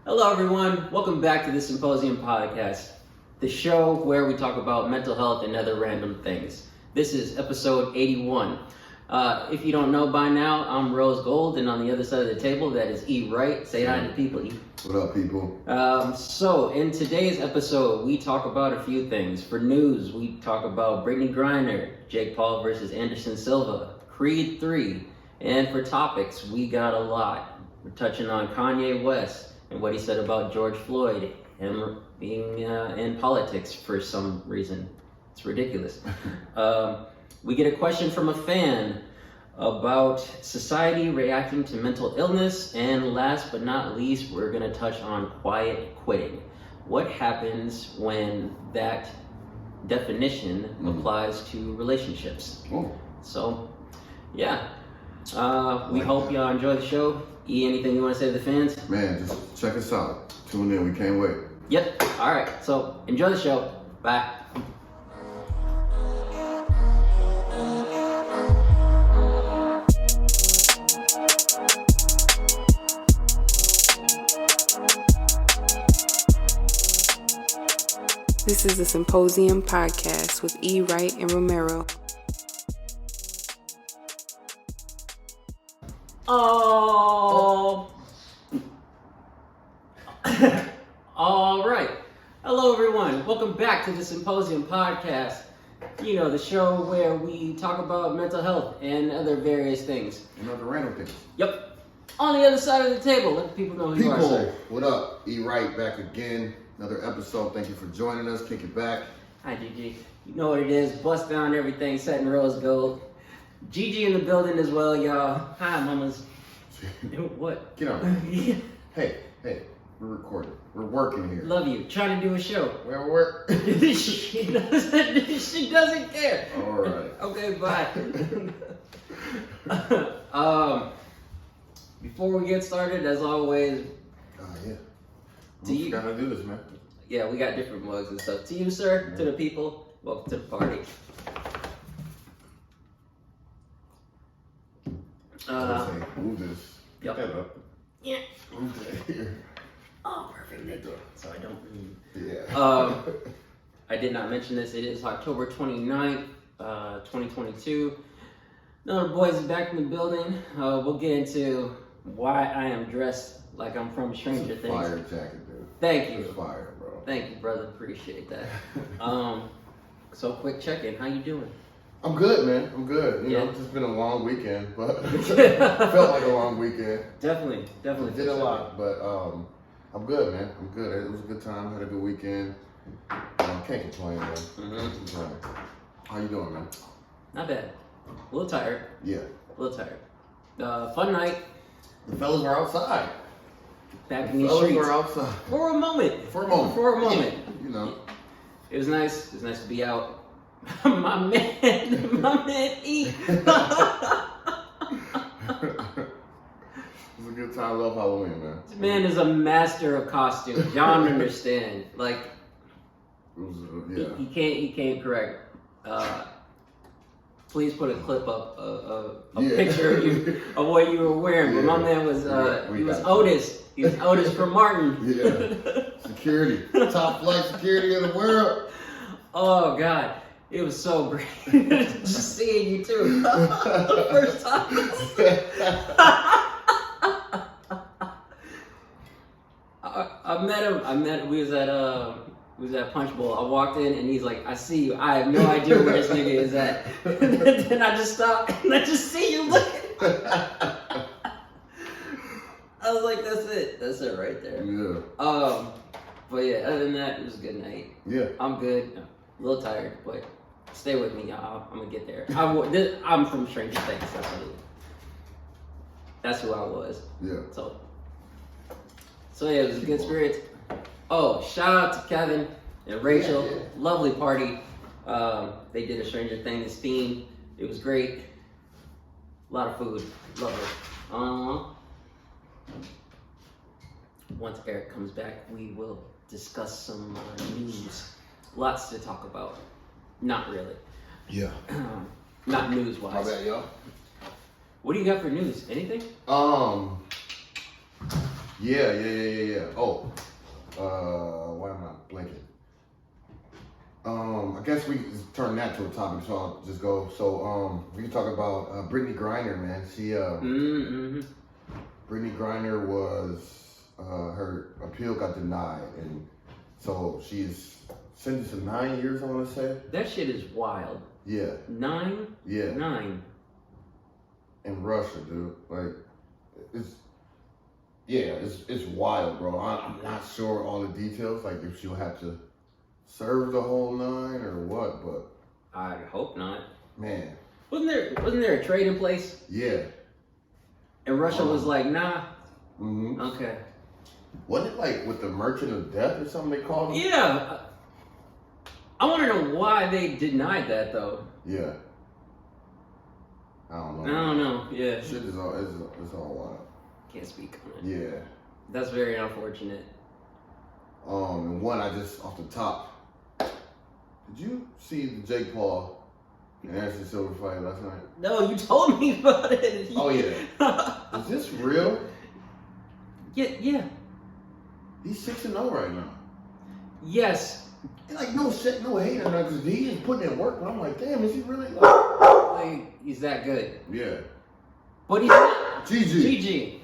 Hello, everyone. Welcome back to the Symposium podcast, the show where we talk about mental health and other random things. This is episode 81. If you don't know by now, I'm Rose Gold, and on the other side of the table, that is E. Wright. Say hi to people, E. What up, people? So, in today's episode, we talk about a few things. For news, we talk about Brittney Griner, Jake Paul versus Anderson Silva, Creed 3. And for topics, we got a lot. We're touching on Kanye West and what he said about George Floyd and being in politics for some reason. It's ridiculous. We get a question from a fan about society reacting to mental illness. And last but not least, we're going to touch on quiet quitting. What happens when that definition applies to relationships? Oh. So, yeah. We hope y'all enjoy the show. E, anything you want to say to the fans? Man, just check us out. Tune in. We can't wait. Yep. All right. So enjoy the show. Bye. This is the Symposium podcast with E. Wright and Romero. Oh. All right. Hello, everyone. Welcome back to the Symposium podcast. You know, the show where we talk about mental health and other various things. And other random things. Yep. On the other side of the table, let the people know who you are, sir. What up? E. Wright back again. Another episode. Thank you for joining us. Kick it back. Hi, Gigi. You know what it is. Bust down everything, set in rose gold. Gigi in the building as well, y'all. Hi, mamas. What? Get on. Yeah. Hey, we're recording. We're working here. Love you. Trying to do a show. We're work. she doesn't care. All right. Okay, bye. Before we get started, as always, Yeah. Do you- We gotta do this, man. yeah, we got different mugs and stuff. To you, sir, to the people, welcome to the party. Move this. Yep. Get that up. Yeah. Move that here. Oh, perfect. So I don't. Yeah. I did not mention this. It is October 29th, 2022. Another boys is back in the building. We'll get into why I am dressed like I'm from Stranger Things. Fire jacket, dude. Thank you. It's fire, bro. Thank you, brother. Appreciate that. So quick check-in. How you doing? I'm good, man. I'm good. You know, Yeah. it's just been a long weekend, but felt like a long weekend. Definitely. Did a lot, but I'm good, man. I'm good. It was a good time. Had a good weekend. Can't complain, man. Mm-hmm. How you doing, man? Not bad. A little tired. Yeah. A little tired. Fun night. The fellas were outside. Back in The these fellas streets. were outside. For a moment. For a moment. For a moment. You know. It was nice. It was nice to be out. my man E. It was a good time. Love Halloween, man. This man is a master of costumes. Y'all don't understand. Like, It was, yeah. he can't correct. Please put a clip up, a Yeah. picture of you of what you were wearing. But my man was he was Otis. He was Otis from Martin. Yeah. Security. Top flight security in the world. Oh God. It was so great. Just seeing you too. The first time. I met him. We was at Punch Bowl. I walked in and he's like, I see you. I have no idea where this nigga is at. Then I just stopped and I just see you looking. I was like, that's it. That's it right there. Yeah. But yeah, other than that, it was a good night. Yeah. I'm good. A little tired, but stay with me, y'all. I'm gonna get there. I'm from Stranger Things. That's who I was. Yeah. So yeah, it was a good spirit. Oh, shout out to Kevin and Rachel. Yeah. Lovely party. They did a Stranger Things theme. It was great. A lot of food. Lovely. Once Eric comes back, we will discuss some news. Lots to talk about. Not really. Yeah. Not news-wise. My bad, y'all. What do you got for news? Anything? Yeah. Oh, why am I blanking? I guess we can turn that to a topic, so I'll just go. So, we can talk about Brittney Griner, man. She, Brittney Griner was, her appeal got denied, and so she's sentenced to 9 years, I want to say. That shit is wild. Yeah. 9? Yeah. 9. In Russia, dude. Like, it's wild, bro. I'm not sure all the details, like if she'll have to serve the whole 9 or what, but I hope not. man. Wasn't there a trade in place? Yeah. And Russia was like, nah. Mm-hmm. Okay. Wasn't it like with the Merchant of Death or something they called him? Yeah. I want to know why they denied that though. Yeah. I don't I know. don't know. Yeah. Shit is all it's all wild. Can't speak on it. Yeah. That's very unfortunate. And one I just off the top. Did you see the Jake Paul and Anderson Silva fight last night? No, you told me about it. Oh yeah. Is this real? Yeah. He's 6-0 right now. Yes. And like no shit, no hate or nothing. He's just putting in work. But I'm like, damn, is he really? Like, He's that good. yeah. But he's not. GG.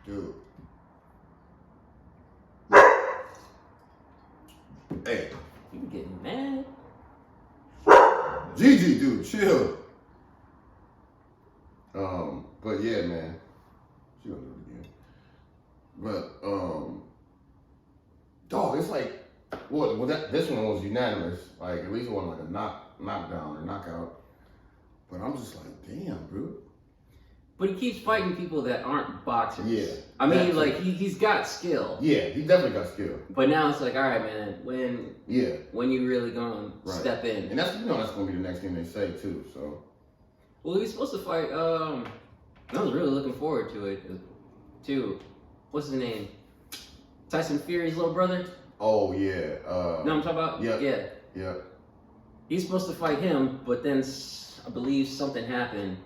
Dude. Hey. You getting mad? GG, dude, chill. But yeah, man. She gonna do it again. But dog, it's like this one was unanimous. Like at least it wasn't like a knockdown or knockout. But I'm just like, damn, bro. But he keeps fighting people that aren't boxers. Yeah. I mean, like he's got skill. Yeah, he definitely got skill. But now it's like, all right, man, when you really gonna step in? And that's that's gonna be the next thing they say too. So. Well, he was supposed to fight. I was really looking forward to it too. What's his name? Tyson Fury's little brother. Oh yeah. You know what I'm talking about? Yeah. He's supposed to fight him, but then I believe something happened.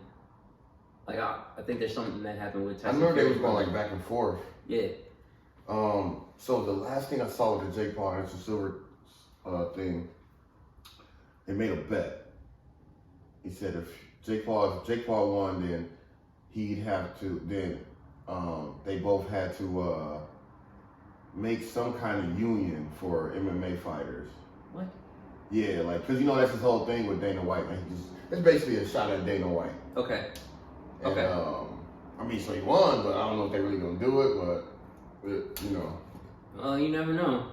Like I think there's something that happened with Tyson. I remember Fury. they was going like back and forth. Yeah. So the last thing I saw with the Jake Paul and Silva thing, they made a bet. He said if Jake Paul won, then he'd have to they both had to make some kind of union for MMA fighters. What? Yeah, like because that's his whole thing with Dana White. Like it's basically a shot at Dana White. Okay. And, I mean, so he won, but I don't know if they're really gonna do it. But Well, you never know.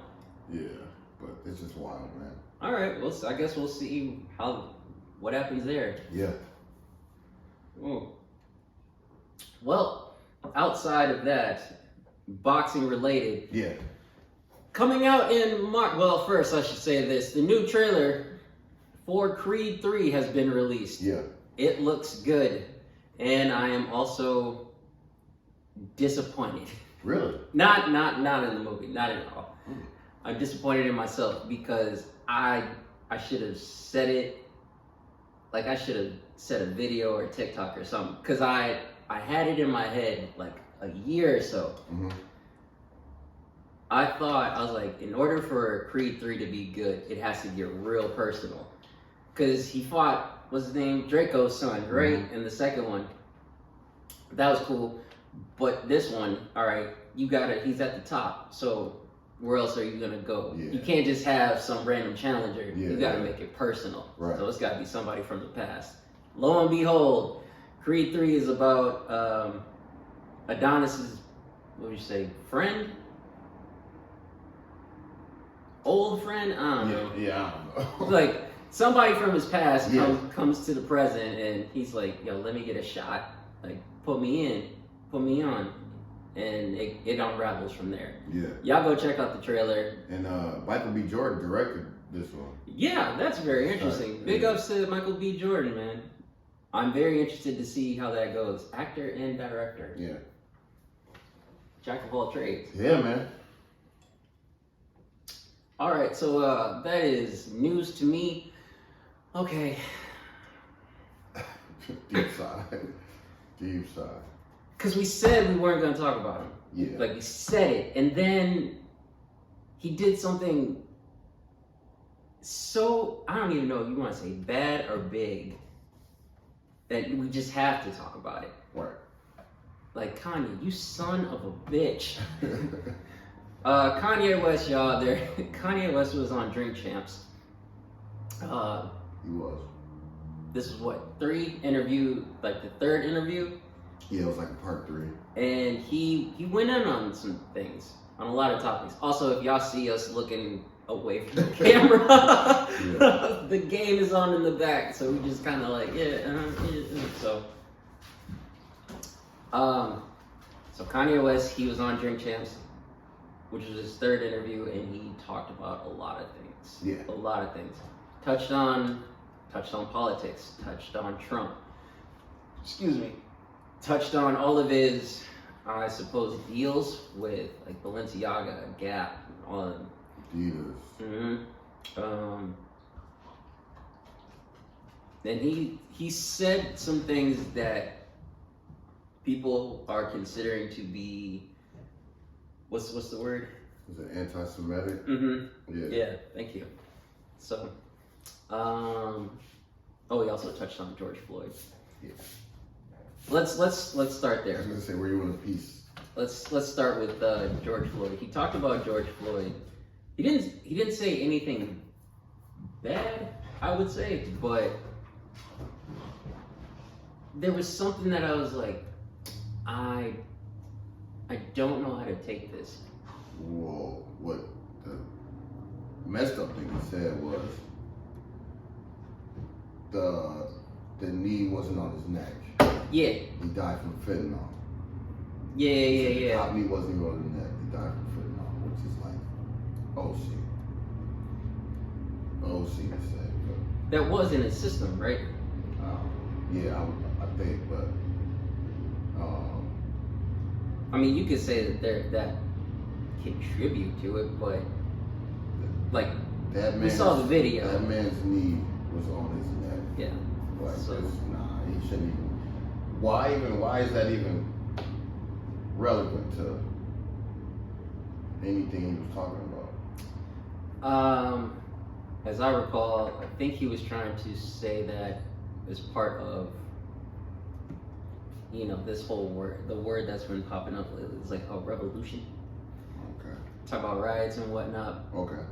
Yeah, but it's just wild, man. All right. Well, I guess we'll see what happens there. Yeah. Oh. Well, outside of that, boxing related. Yeah. Coming out in March. Well, first I should say this: the new trailer for Creed 3 has been released. Yeah. It looks good. And I am also disappointed. Really? Not in the movie, not at all. I'm disappointed in myself because I should have said it. Like I should have said a video or a TikTok or something because I had it in my head like a year or so. Mm-hmm. I was like, in order for Creed 3 to be good, it has to get real personal. Because he fought, what's his name? Draco's son, right? Mm-hmm. And the second one. That was cool. But this one, all right, he's at the top. So where else are you going to go? Yeah. You can't just have some random challenger. Yeah, you got to make it personal. Right. So it's got to be somebody from the past. Lo and behold, Creed 3 is about Adonis's, what would you say, friend? Old friend? I don't know. Yeah, I don't know. Like, somebody from his past comes to the present and he's like, yo, let me get a shot. Like, put me on. And it unravels from there. Yeah. Y'all go check out the trailer. And Michael B. Jordan directed this one. Yeah, that's very interesting. Big ups to Michael B. Jordan, man. I'm very interested to see how that goes. Actor and director. Yeah. Jack of all trades. Yeah, man. All right, so that is news to me. Okay. Deep sigh. Deep sigh. because we said we weren't going to talk about him. Yeah. Like, we said it. And then he did something so, I don't even know if you want to say bad or big, that we just have to talk about it. Right. Like, Kanye, you son of a bitch. Kanye West, y'all, Kanye West was on Drink Champs. He was. This is what, 3 interview, like the 3rd interview? Yeah, it was like part 3. And he went in on some things, on a lot of topics. Also, if y'all see us looking away from the camera, yeah. The game is on in the back, so we just kind of like, So Kanye West, he was on Drink Champs, which was his 3rd interview, and he talked about a lot of things. Yeah. A lot of things. Touched on politics, touched on Trump. Excuse me. Touched on all of his, I suppose, deals with like Balenciaga, Gap, all of them. Adidas. And he said some things that people are considering to be, what's the word? Is it anti-Semitic? Yeah, thank you. So, he also touched on George Floyd. Yeah. Let's start there. I was gonna say, where you want a piece? Let's start with George Floyd. He talked about George Floyd. He didn't say anything bad, I would say, but there was something that I was like, I don't know how to take this. Whoa, what the messed up thing he said was the knee wasn't on his neck. Yeah. He died from fentanyl. Yeah. The top knee wasn't even on his neck. He died from fentanyl, which is like, oh shit. Oh shit, he said. That was in his system, right? Yeah, I think, but I mean, you could say that contribute to it, but like we saw the video. That man's knee was on his neck. Yeah. Like, So, he shouldn't even. Why is that even relevant to anything he was talking about? As I recall, I think he was trying to say that as part of, this whole the word that's been popping up lately. It's like, revolution. Okay. Talk about riots and whatnot. Okay.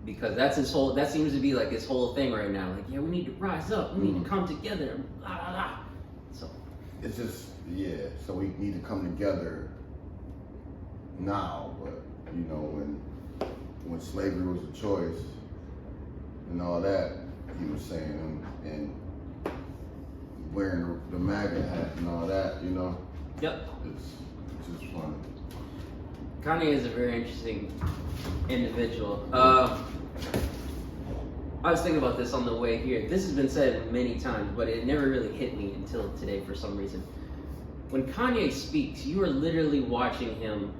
Because that seems to be like his whole thing right now. Like, yeah, we need to rise up. We need to come together. Blah, blah, blah. So. It's just, so we need to come together now, but, when slavery was a choice and all that, he was saying, and wearing the MAGA hat and all that, Yep. It's just funny. Kanye is a very interesting individual. I was thinking about this on the way here. This has been said many times, but it never really hit me until today for some reason. When Kanye speaks, you are literally watching him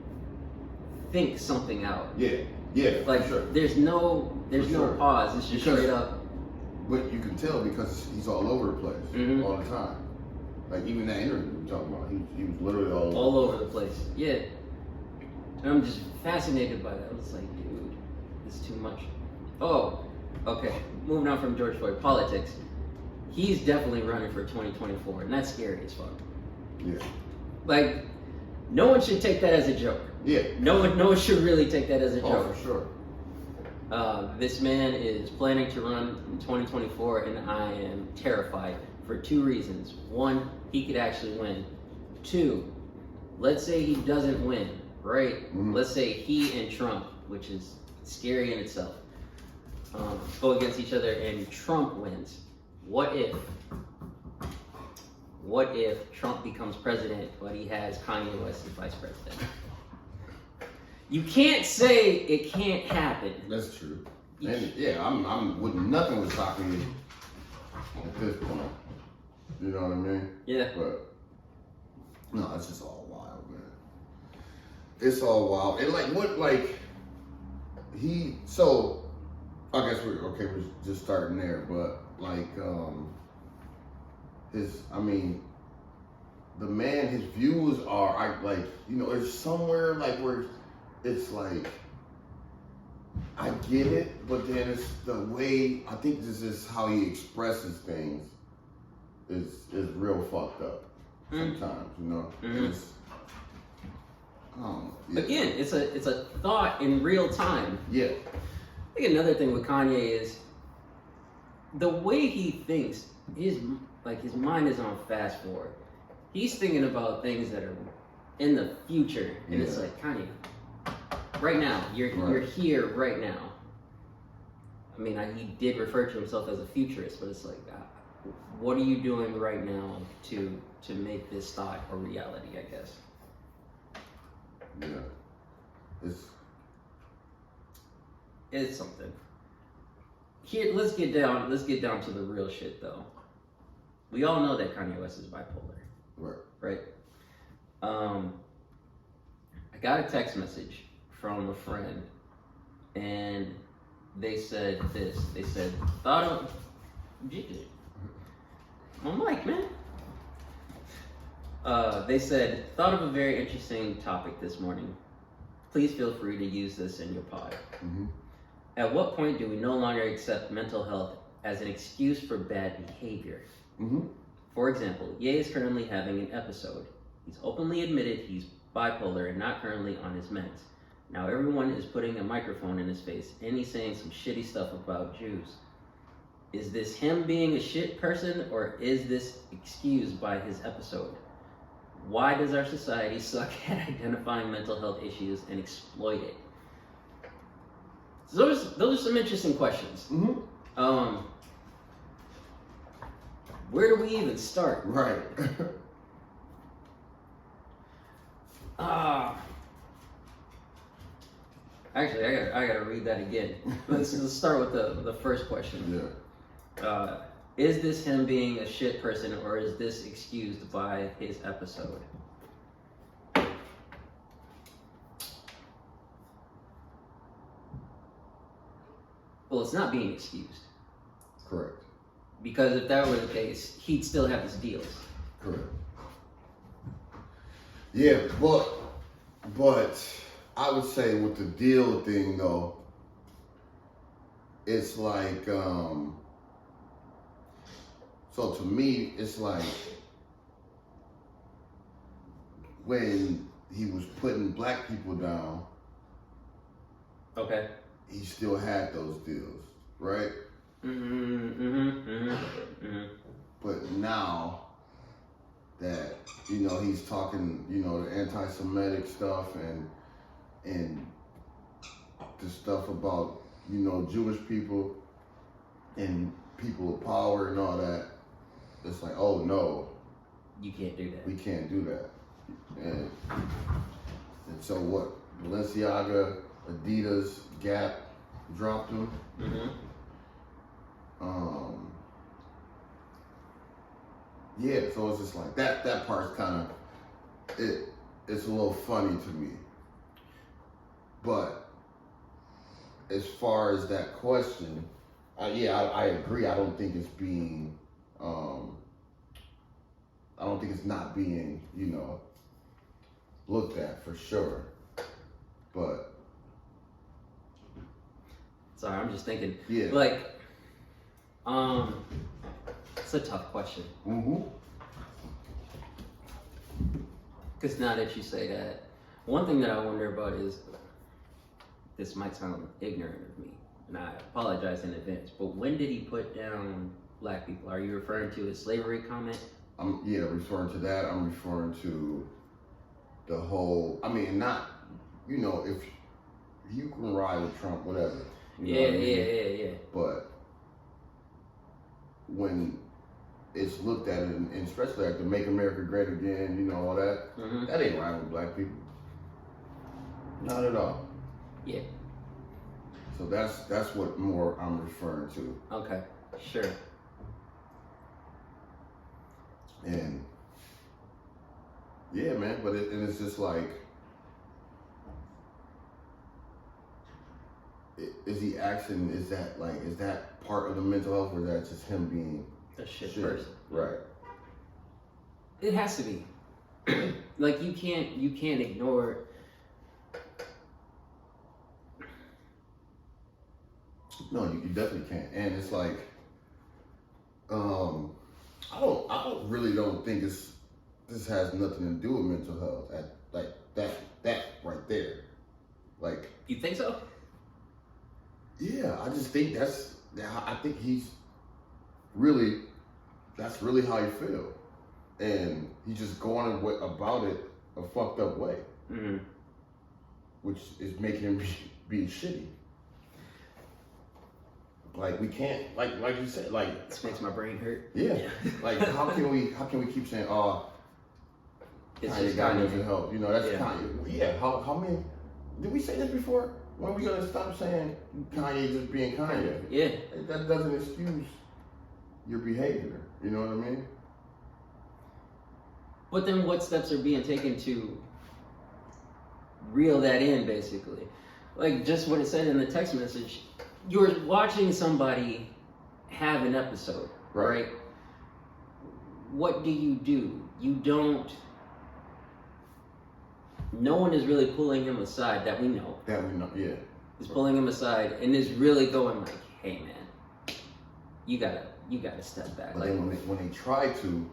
think something out. Yeah, Like, sure. there's no sure. pause. It's just straight up. But you can tell because he's all over the place all the time. Like, even that interview we were talking about, he was literally all over the place. Yeah. And I'm just fascinated by that. I was like, dude, this is too much. Oh, okay. Moving on from George Floyd, politics. He's definitely running for 2024, and that's scary as fuck. Yeah. Like, no one should take that as a joke. Yeah. No one should really take that as a joke. Oh, for sure. This man is planning to run in 2024, and I am terrified for 2 reasons. 1, he could actually win. 2, let's say he doesn't win, right? Mm-hmm. Let's say he and Trump, which is scary in itself, go against each other and Trump wins. What if Trump becomes president, but he has Kanye West as vice president? You can't say it can't happen. That's true. And nothing would shock me at this point. You know what I mean? Yeah. But no, it's just all wild, man. It's all wild. And I guess we're just starting there, but the man, his views are, it's somewhere like where it's like, I get it, but then it's the way, I think this is how he expresses things is real fucked up sometimes, you know? It's, yeah. Again, it's a thought in real time. Yeah. I think another thing with Kanye is the way he thinks, his mind is on fast forward. He's thinking about things that are in the future, and it's like, Kanye, right now, you're here right now. I mean, he did refer to himself as a futurist, but it's like, what are you doing right now to make this thought a reality, I guess? Yeah. It's something. Here, let's get down to the real shit, though. We all know that Kanye West is bipolar. Right? I got a text message from a friend, and they said this. They said, my mic, man. They said, thought of a very interesting topic this morning. Please feel free to use this in your pod. At what point do we no longer accept mental health as an excuse for bad behavior? For example, Ye is currently having an episode. He's openly admitted he's bipolar and not currently on his meds. Now everyone is putting a microphone in his face and he's saying some shitty stuff about Jews. Is this him being a shit person, or is this excused by his episode? Why does our society suck at identifying mental health issues and exploit it? So those are some interesting questions. Where do we even start? Right. Actually, I gotta read that again. Let's start with the first question. Yeah. Is this him being a shit person, or is this excused by his episode? Well, it's not being excused. Correct. Because if that were the case, he'd still have his deals. Correct. Yeah, but I would say with the deal thing though, it's like, so to me, it's like when he was putting black people down, Okay. he still had those deals, right? But now that, he's talking, the anti-Semitic stuff and the stuff about, Jewish people and people of power and all that, it's like, oh no. You can't do that. We can't do that. And so what? Balenciaga, Adidas, Gap dropped them. Yeah, so it's just like that part's kind of it's a little funny to me. But as far as that question, I agree. I don't think it's being I don't think it's not being, looked at for sure. But sorry, I'm just thinking. Yeah. Like, it's a tough question. Because now that you say that, one thing that I wonder about is, this might sound ignorant of me, and I apologize in advance, but when did he put down black people? Are you referring to his slavery comment? I'm referring to that. I'm referring to the whole, not, if you can ride with Trump, whatever. Yeah. But when it's looked at, and especially like the Make America Great Again, all that, that ain't right with black people. Not at all. Yeah. So that's what more I'm referring to. Okay, sure. And yeah, man, but it's just like, is that part of the mental health, or is that just him being a shit person? Right. It has to be. like you can't ignore. No, you definitely can't. And it's like, I don't think this has nothing to do with mental health. That right there. Like, You think so? yeah, I just think I think that's really how he feel. And he's just going about it a fucked up way. Mm-hmm. Which is making him be shitty. Like, we can't, like you said, like, This makes my brain hurt. yeah. Like, how can we keep saying, oh, It's Kanye just got Kanye. mental health? You know, that's Yeah. Kanye. Yeah. How many? Did we say this before? When we gonna stop saying Kanye just being Kanye? Yeah. That doesn't excuse your behavior. You know what I mean? But then what steps are being taken to reel that in, basically? Like just what it said in the text message. You're watching somebody have an episode, right? What do? You don't. No one is really pulling him aside that we know. Yeah. Is pulling him aside and is really going like, "Hey, man, you gotta step back." But Like then when they try to,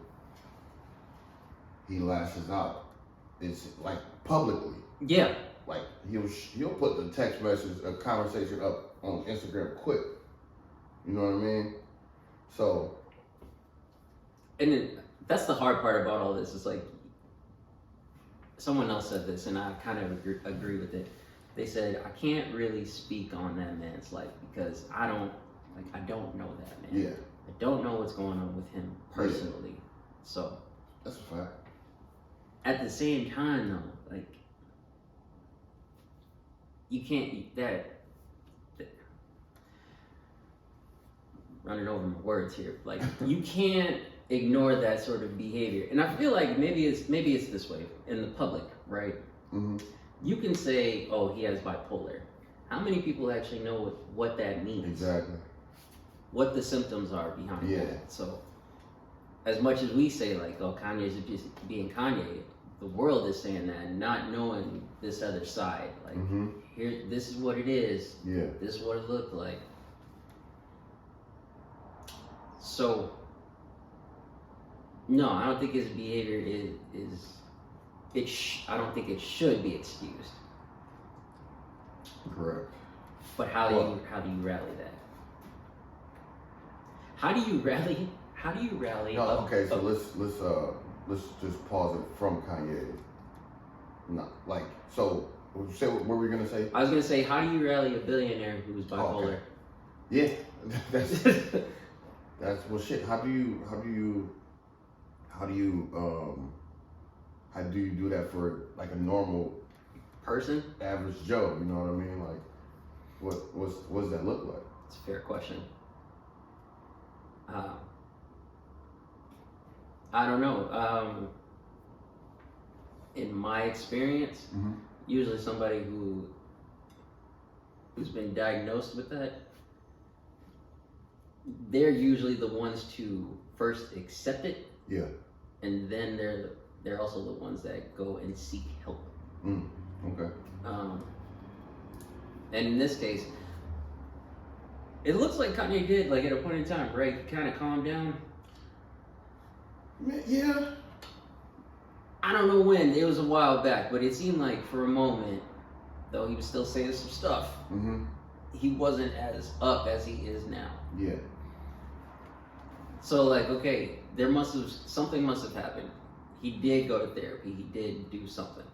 he lashes out. It's like publicly. yeah, Like he'll put the text message, a conversation up on Instagram quick. You know what I mean? So, and then that's the hard part about all this. Is like someone else said this, and I kind of agree with it. They said I can't really speak on that man's life because I don't know that man. yeah, I don't know what's going on with him personally. Yeah. So that's a fact. At the same time, though, like you can't that running over my words here. Like you can't ignore that sort of behavior, and I feel like maybe it's this way in the public, right? Mm-hmm. You can say, "Oh, he has bipolar." How many people actually know what that means? Exactly. What the symptoms are behind Yeah. that. So, as much as we say, like, "Oh, Kanye's just being Kanye," the world is saying that, not knowing this other side. Like, here, this is what it is. Yeah. This is what it looked like. So, no, I don't think his behavior I don't think it should be excused. Correct. But how do you rally that? How do you rally? No, okay, so let's just pause it from Kanye. No, like, so say what were we gonna say? I was gonna say, how do you rally a billionaire who's bipolar? Okay. Yeah, that's well shit. How do you do that for like a normal person? average Joe? You know what I mean? Like, what does that look like? It's a fair question. I don't know. In my experience, usually somebody who's been diagnosed with that, they're usually the ones to first accept it. Yeah. And then they're also the ones that go and seek help. Okay. And in this case, it looks like Kanye did, like at a point in time, right? Kind of calm down. Yeah. I don't know when. It was a while back, but it seemed like for a moment, though he was still saying some stuff, he wasn't as up as he is now. Yeah. So like, okay, something must have happened. He did go to therapy. He did do something.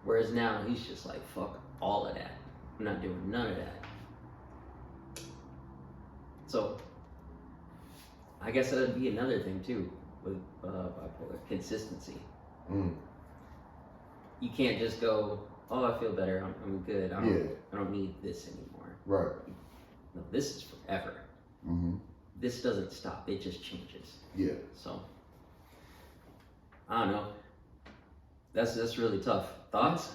Whereas now he's just like, fuck all of that. I'm not doing none of that. So I guess that would be another thing too with bipolar consistency. You can't just go, oh, I feel better. I'm good. I don't need this anymore. Right. No, this is forever. This doesn't stop. It just changes. Yeah. So I don't know. That's really tough. Thoughts?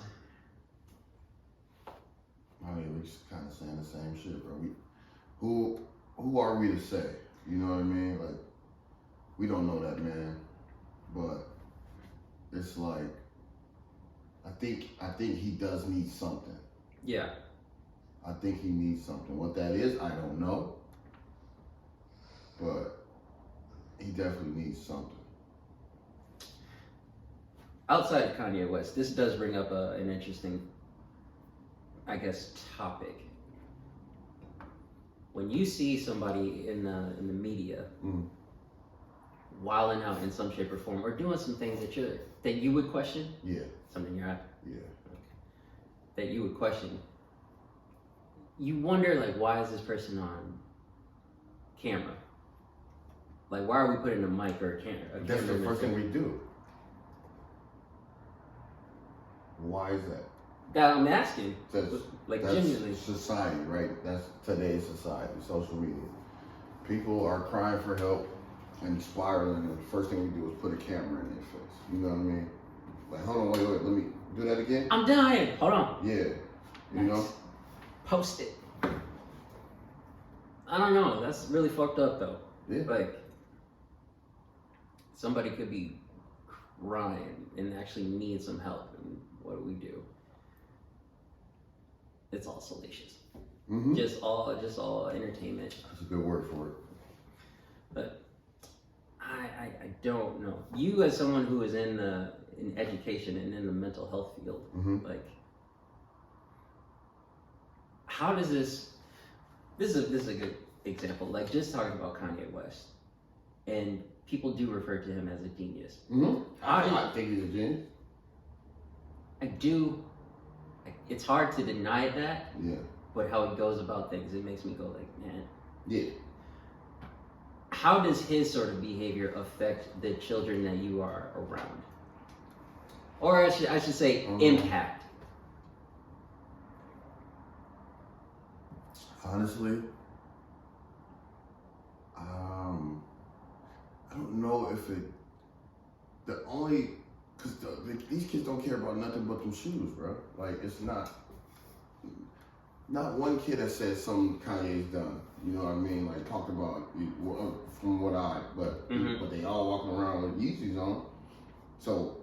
I mean, we're just kind of saying the same shit, bro. Who are we to say? You know what I mean? Like, we don't know that man, but it's like, I think he does need something. Yeah. I think he needs something. What that is, I don't know. But he definitely needs something. Outside of Kanye West, this does bring up an interesting, I guess, topic. When you see somebody in the media wilding out in some shape or form, or doing some things that you would question, something you're at, that you would question, you wonder, like, why is this person on camera? Like, why are we putting a mic or a camera? That's the first thing we do. Why is that? That I'm asking. That's Genuinely. Society, right? That's today's society, social media. People are crying for help and spiraling, and the first thing we do is put a camera in their face. You know what I mean? Like, hold on, wait, let me do that again? I'm dying. Hold on. Yeah. You know? Post it. I don't know. That's really fucked up, though. Yeah. Like, somebody could be crying and actually need some help, and what do? It's all salacious. Mm-hmm. Just all entertainment. That's a good word for it. But I don't know. You, as someone who is in education and in the mental health field, like, how does this is a good example. Like, just talking about Kanye West, and people do refer to him as a genius. I think he's a genius. I do. It's hard to deny that. Yeah. But how he goes about things, it makes me go like, man. Yeah. How does his sort of behavior affect the children that you are around? Or I should say, impact. Honestly, I don't know if it. Because these kids don't care about nothing but them shoes, bro. Like, it's not one kid that said something Kanye's done. You know what I mean? Like, talked about from what but they all walking around with Yeezys on. So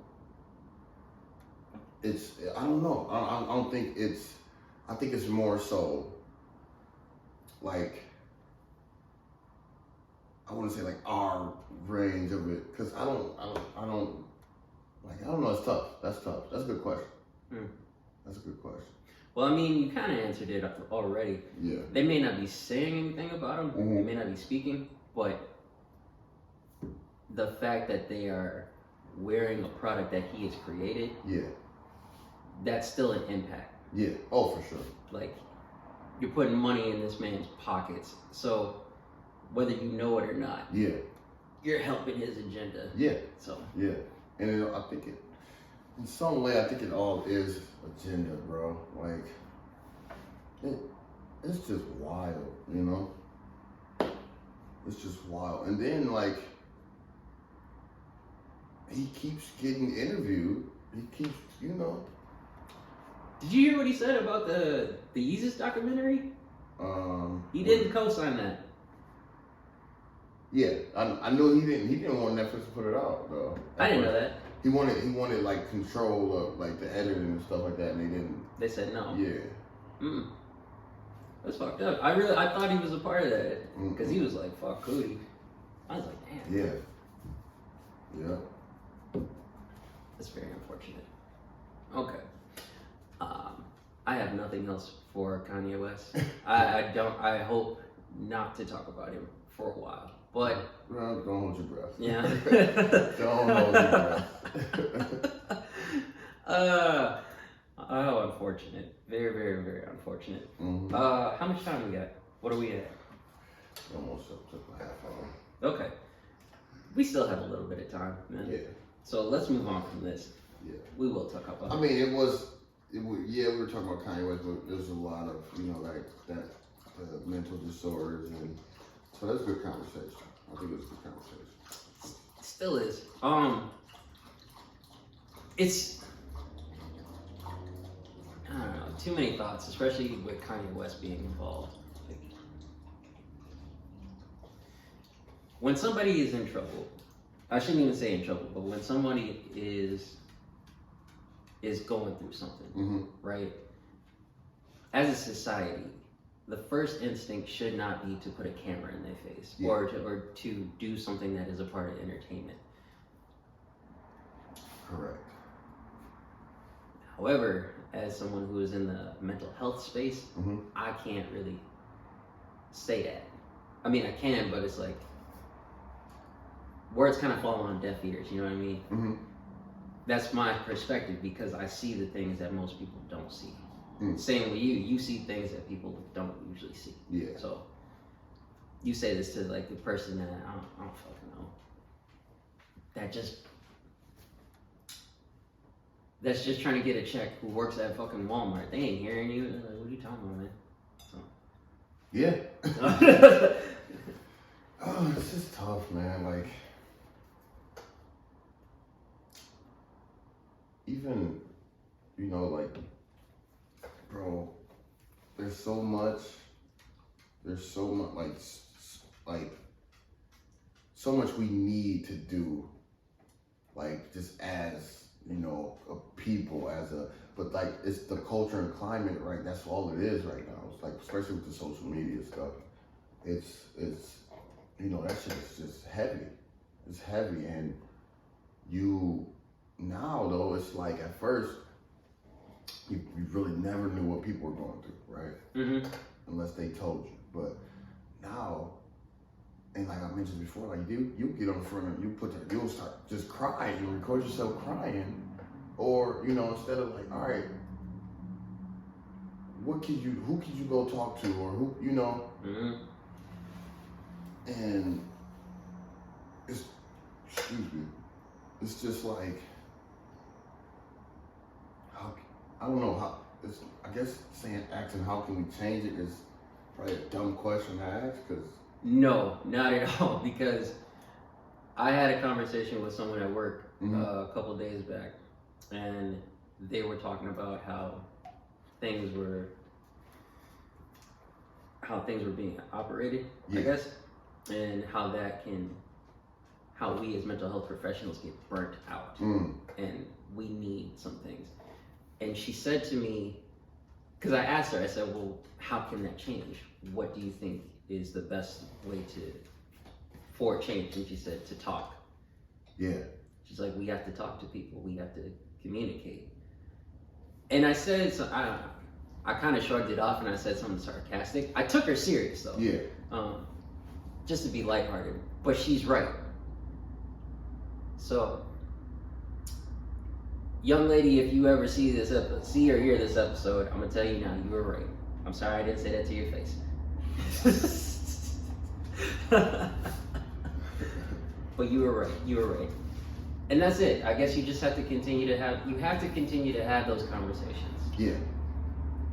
it's, I don't know. I don't think it's. I think it's more so like, I want to say like our range of it, because I don't know. It's tough. That's tough. That's a good question. That's a good question. Well, I mean, you kind of answered it already. Yeah. They may not be saying anything about him. They may not be speaking, but the fact that they are wearing a product that he has created, that's still an impact. Yeah. Oh, for sure. Like, you're putting money in this man's pockets, so whether you know it or not, you're helping his agenda. Yeah. So. Yeah. And I think it, in some way, I think it all is agenda, bro. Like, it's just wild, you know? It's just wild. And then, like, he keeps getting interviewed. He keeps, you know. Did you hear what he said about the Yeezus documentary? He didn't co-sign that. Yeah, I know he didn't want Netflix to put it out though. I didn't know that. He wanted like control of like the editing and stuff like that, and they didn't. They said no. Yeah. That's fucked up. I thought he was a part of that, because he was like, fuck Cootie. I was like, damn. Yeah. Yeah. That's very unfortunate. Okay. I have nothing else for Kanye West. I hope not to talk about him for a while. But well, don't hold your breath. Yeah. Don't hold your breath. Oh, unfortunate. Very, very, very unfortunate. How much time we got? What are we at? Almost up to a half hour. Okay. We still have a little bit of time, man. Yeah. So let's move on from this. Yeah. We will talk about it. I mean, we were talking about Kanye West, but there's a lot of, like that mental disorders, and so that's a good conversation. I think it's a good conversation. Still is. It's, I don't know, too many thoughts, especially with Kanye West being involved. Like, when somebody is in trouble, I shouldn't even say in trouble, but when somebody is going through something, right? As a society, the first instinct should not be to put a camera in their face or to do something that is a part of entertainment. Correct. However, as someone who is in the mental health space, I can't really say that. I mean, I can, but it's like words kind of fall on deaf ears. You know what I mean? That's my perspective because I see the things that most people don't see. Same with you. You see things that people don't usually see. Yeah. So you say this to like the person that I don't fucking know. That's just trying to get a check who works at fucking Walmart. They ain't hearing you. They're like, what are you talking about, man? So. Yeah. Oh, it's just tough, man. Like, even, you know, like, bro, there's so much, like, so much we need to do, like, just as, you know, a people, but like, it's the culture and climate, right? That's all it is right now. It's like, especially with the social media stuff, it's, you know, that shit is just heavy. It's heavy, and now though, it's like at first, you really never knew what people were going through, right? Unless they told you. But now, and like I mentioned before, like you get on the front and you'll start just crying, you record yourself crying, or you know, instead of like, all right, who could you go talk to, or who, you know, and it's just like, I don't know how. I guess asking how can we change it is probably a dumb question to ask. No, not at all. Because I had a conversation with someone at work a couple of days back, and they were talking about how things were being operated, I guess, and how we as mental health professionals get burnt out, and we need some things. And she said to me, because I asked her, I said, well, how can that change? What do you think is the best way for change? And she said, to talk. Yeah. She's like, we have to talk to people. We have to communicate. And I said, so I kind of shrugged it off and I said something sarcastic. I took her serious though. Yeah. Just to be lighthearted. But she's right. So, young lady, if you ever see or hear this episode, I'm gonna tell you now, you were right. I'm sorry I didn't say that to your face. But you were right. And that's it. I guess you just have to continue to have those conversations. Yeah.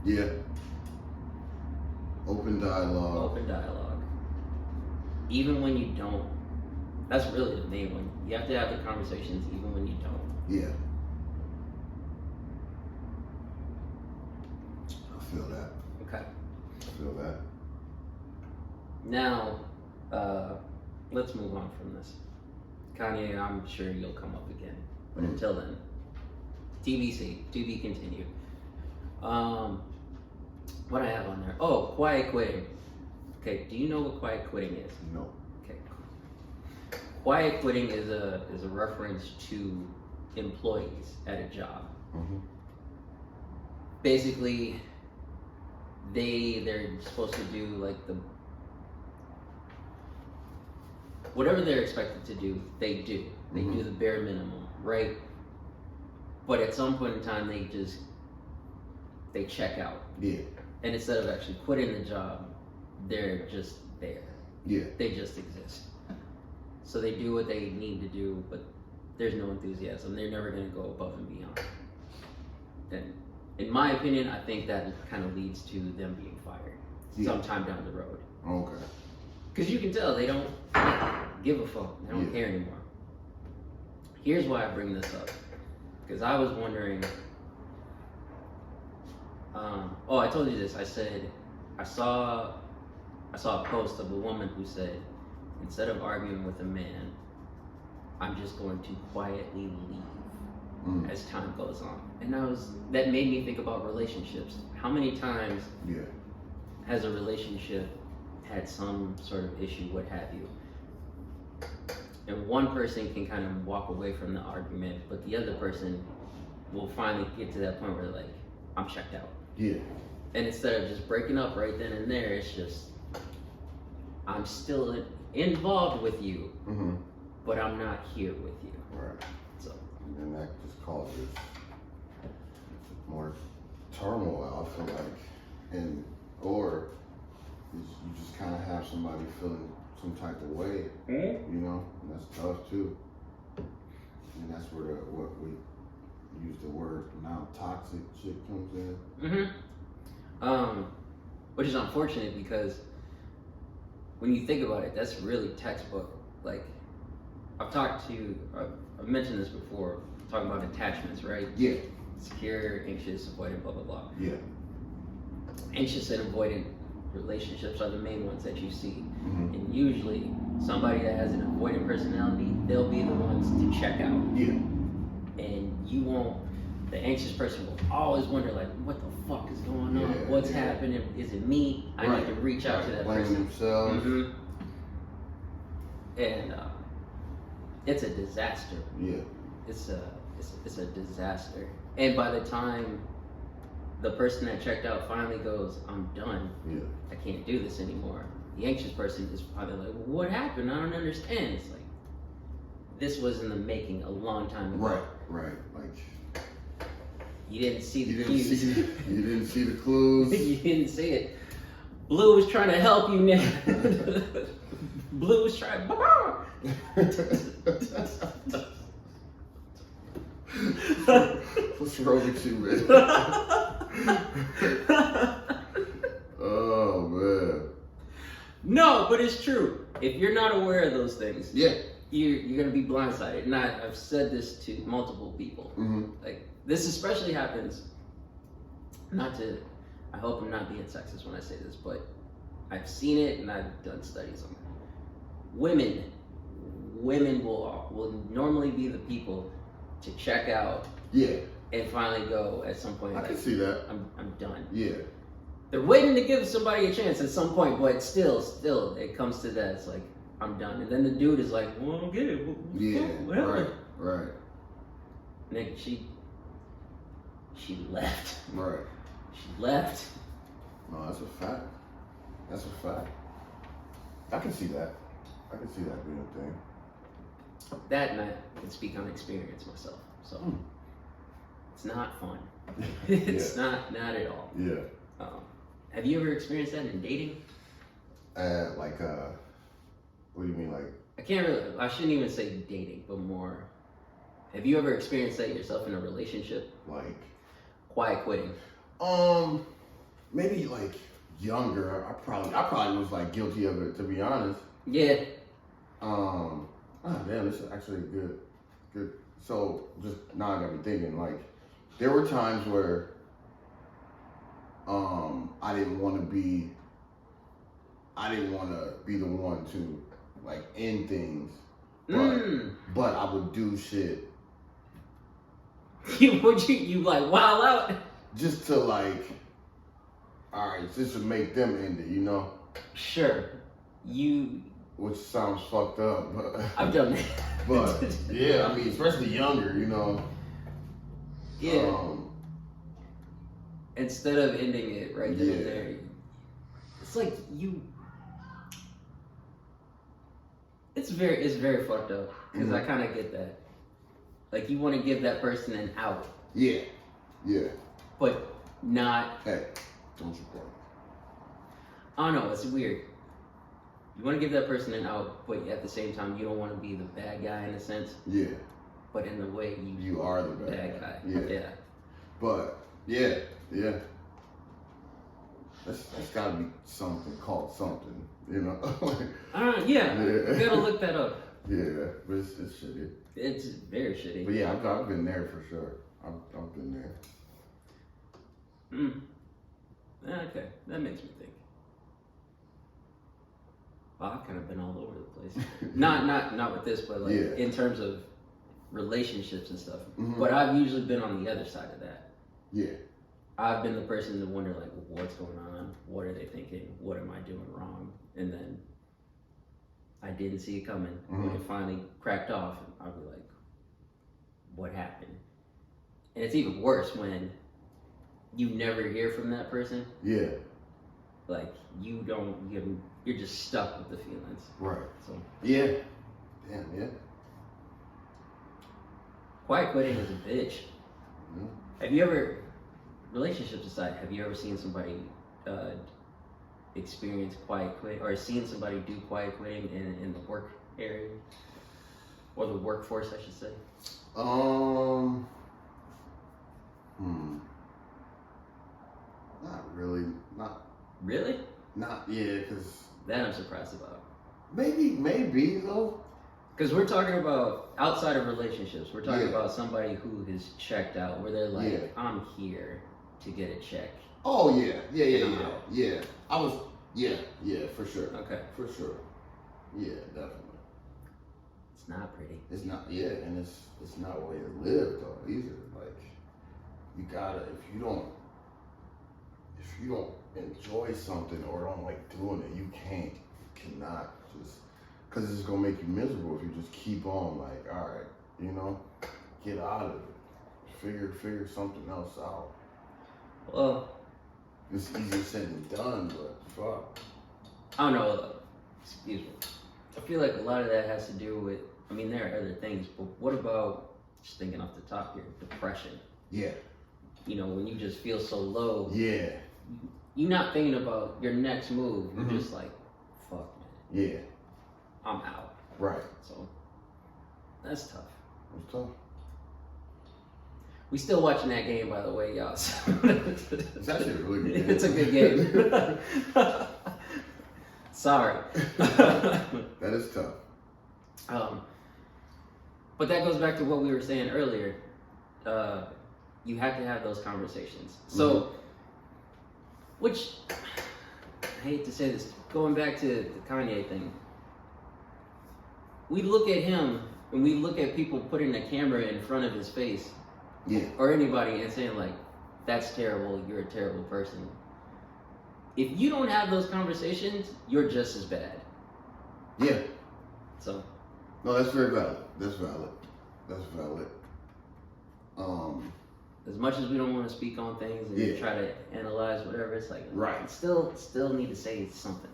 Yeah. Open dialogue. Even when you don't. That's really the main one. You have to have the conversations even when you don't. Yeah. I feel that. Okay. I feel that. Now, let's move on from this. Kanye, I'm sure you'll come up again. But until then, TBC, to be continued. What I have on there? Oh, quiet quitting. Okay, do you know what quiet quitting is? No. Okay. Quiet quitting is a reference to employees at a job. Basically, they're supposed to do like whatever they're expected to do, they do. They do the bare minimum, right? But at some point in time, they check out. Yeah. And instead of actually quitting the job, they're just there. Yeah. They just exist. So they do what they need to do, but there's no enthusiasm. They're never going to go above and beyond. And in my opinion, I think that kind of leads to them being fired sometime down the road. Okay. Because you can tell they don't give a fuck. They don't care anymore. Here's why I bring this up. Because I was wondering, I told you this. I said, I saw a post of a woman who said, instead of arguing with a man, I'm just going to quietly leave as time goes on. And that made me think about relationships. How many times has a relationship had some sort of issue, what have you? And one person can kind of walk away from the argument, but the other person will finally get to that point where they're like, I'm checked out. Yeah. And instead of just breaking up right then and there, it's just, I'm still involved with you, but I'm not here with you. Right. So. And then that just causes more turmoil, I feel like. Or you just kind of have somebody feeling some type of way, you know, and that's tough too. And that's where what we use the word now toxic shit comes in. Which is unfortunate because when you think about it, that's really textbook. Like, I've mentioned this before, talking about attachments, right? Yeah. Secure, anxious, avoidant, blah, blah, blah. Yeah. Anxious and avoidant relationships are the main ones that you see. And usually, somebody that has an avoidant personality, they'll be the ones to check out. Yeah. And you won't, the anxious person will always wonder, like, what the fuck is going on? What's happening? Is it me? I need to reach out to that person. Themselves. And it's a disaster. Yeah. It's a disaster. And by the time the person that checked out finally goes, I'm done. Yeah. I can't do this anymore. The anxious person is probably like, well, what happened? I don't understand. It's like, this was in the making a long time ago. Right. Like, you didn't see the cues. You didn't see the clues. You didn't see it. Blue was trying to help you now. Blue was trying. What's wrong with you, man? Oh man. No, but it's true. If you're not aware of those things, Yeah. you're gonna be blindsided. And I've said this to multiple people. Like, this especially happens. I hope I'm not being sexist when I say this, but I've seen it and I've done studies on it. Women will normally be the people to check out. Yeah. And finally go at some point. I like, can see that. I'm done. Yeah. They're waiting to give somebody a chance at some point, but still, it comes to that. It's like, I'm done. And then the dude is like, well, I don't get it. Right. Nigga, she left. Right. She left. No, that's a fact. I can see that. Being a thing. That and I can speak on experience myself. So it's not fun. It's not at all. Yeah. Have you ever experienced that in dating? What do you mean, like? I shouldn't even say dating, but more, have you ever experienced that yourself in a relationship? Like? Quiet quitting. Maybe like younger. I probably was like guilty of it, to be honest. Yeah. Damn, this is actually good. So just now I got me thinking, like, there were times where I didn't want to be the one to like end things, but I would do shit. You like wild out? Just to like, all right, just to make them end it, you know? Sure. Which sounds fucked up, but I've done that. But yeah, I mean, especially younger, you know. Yeah. Instead of ending it right then and there, it's like it's very fucked up because I kind of get that. Like, you want to give that person an out. Yeah. But not. Hey, don't you worry. I don't know. It's weird. You want to give that person an out, but at the same time, you don't want to be the bad guy in a sense. Yeah. But in the way you are the bad guy. Yeah. But yeah. That's gotta be something called something, you know. Yeah. You gotta look that up. Yeah, but it's shitty. It's very shitty. But yeah, I've been there for sure. I've been there. Okay, that makes me think. I've kind of been all over the place. not with this, but like in terms of relationships and stuff. Mm-hmm. But I've usually been on the other side of that. Yeah. I've been the person to wonder like, what's going on? What are they thinking? What am I doing wrong? And then I didn't see it coming. Mm-hmm. When it finally cracked off, I'll be like, what happened? And it's even worse when you never hear from that person. Yeah. Like you're just stuck with the feelings. Right. So yeah. Damn, yeah. Quiet quitting is a bitch. Mm-hmm. Have you ever, relationships aside, have you ever seen somebody experience quiet quitting, or seen somebody do quiet quitting in the work area? Or the workforce, I should say? Not really. Not Really? Not because That I'm surprised about. maybe though. Because we're talking about outside of relationships. We're talking about somebody who has checked out, where they're like, I'm here to get a check. Oh yeah. I was for sure. Okay. For sure. Yeah, definitely. It's not pretty. It's not, and it's not a way to live though either. Like, you gotta, if you don't enjoy something or don't like doing it, you cannot just, cause it's gonna make you miserable if you just keep on like, all right, get out of it, figure something else out. Well, It's easier said than done, but fuck. I don't know. Excuse me. I feel like a lot of that has to do with, I mean, there are other things, but what about, just thinking off the top here, depression? Yeah. When you just feel so low. Yeah. You're not thinking about your next move. You're just like, fuck, man. Yeah. I'm out. Right. So, that's tough. It's tough. We still watching that game, by the way, y'all. It's actually a really good game. It's a good game. Sorry. That is tough. But that goes back to what we were saying earlier. You have to have those conversations. So, which, I hate to say this, going back to the Kanye thing, we look at him and we look at people putting a camera in front of his face, or anybody, and saying like, that's terrible, you're a terrible person. If you don't have those conversations, you're just as bad. Yeah. So. No, that's very valid. That's valid. As much as we don't want to speak on things and try to analyze whatever, it's like, right. Still need to say something.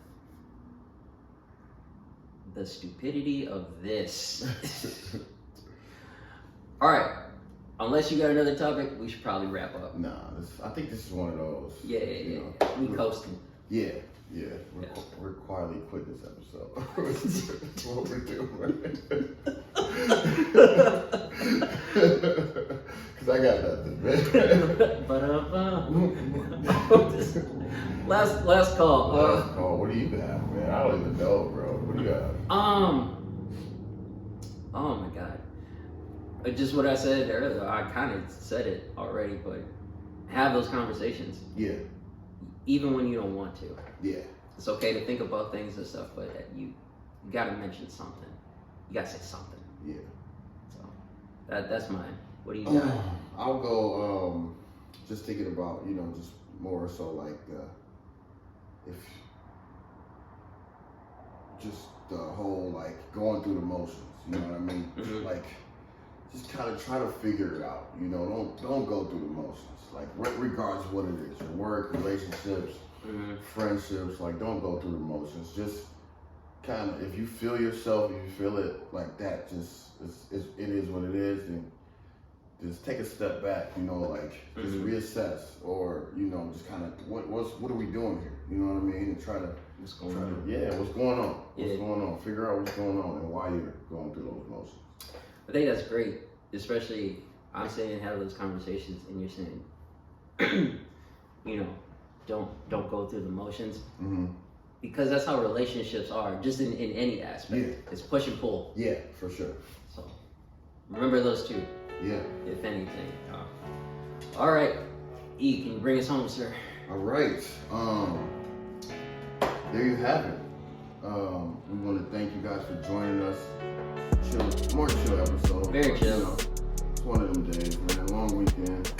The stupidity of this. All right. Unless you got another topic, we should probably wrap up. Nah, I think this is one of those. Yeah. We coasting. Yeah. We're quietly quitting this episode. That's what we're doing. Because I got nothing, man. Last call. Last call. What do you have, man? I don't even know, bro. What do you have? Oh my God. Just what I said earlier. I kind of said it already, but have those conversations. Yeah. Even when you don't want to. Yeah. It's okay to think about things and stuff, but you gotta mention something. You gotta say something. Yeah. So That's mine. What do you got? I'll go, just thinking about, just more so like, if just the whole, like, going through the motions, you know what I mean? Mm-hmm. Like, just kind of try to figure it out, don't go through the motions, like, regardless of what it is, your work, relationships, friendships, like, don't go through the motions, just kind of, if you feel yourself, if you feel it like that, just, it is what it is, and just take a step back, just reassess, or, just kind of, what are we doing here, you know what I mean, and try to, what's going on? What's going on, figure out what's going on, and why you're going through those motions. I think that's great, especially I'm saying have those conversations, and you're saying, don't go through the motions, because that's how relationships are, just in any aspect. Yeah. It's push and pull. Yeah, for sure. So remember those two. Yeah. If anything. All right, E, can you bring us home, sir? All right. There you have it. We want to thank you guys for joining us. More chill episode. Very but, chill. You know, it's one of them days, man. Long weekend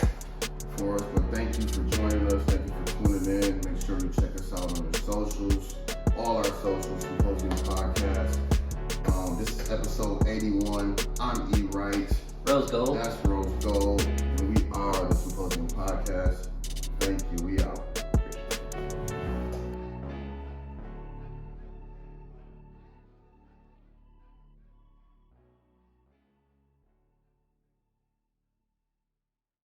for us. But thank you for joining us. Thank you for tuning in. Make sure you check us out on the socials. All our socials, Symposium Podcast. This is episode 81. I'm E. Wright. Rose Gold. That's Rose Gold.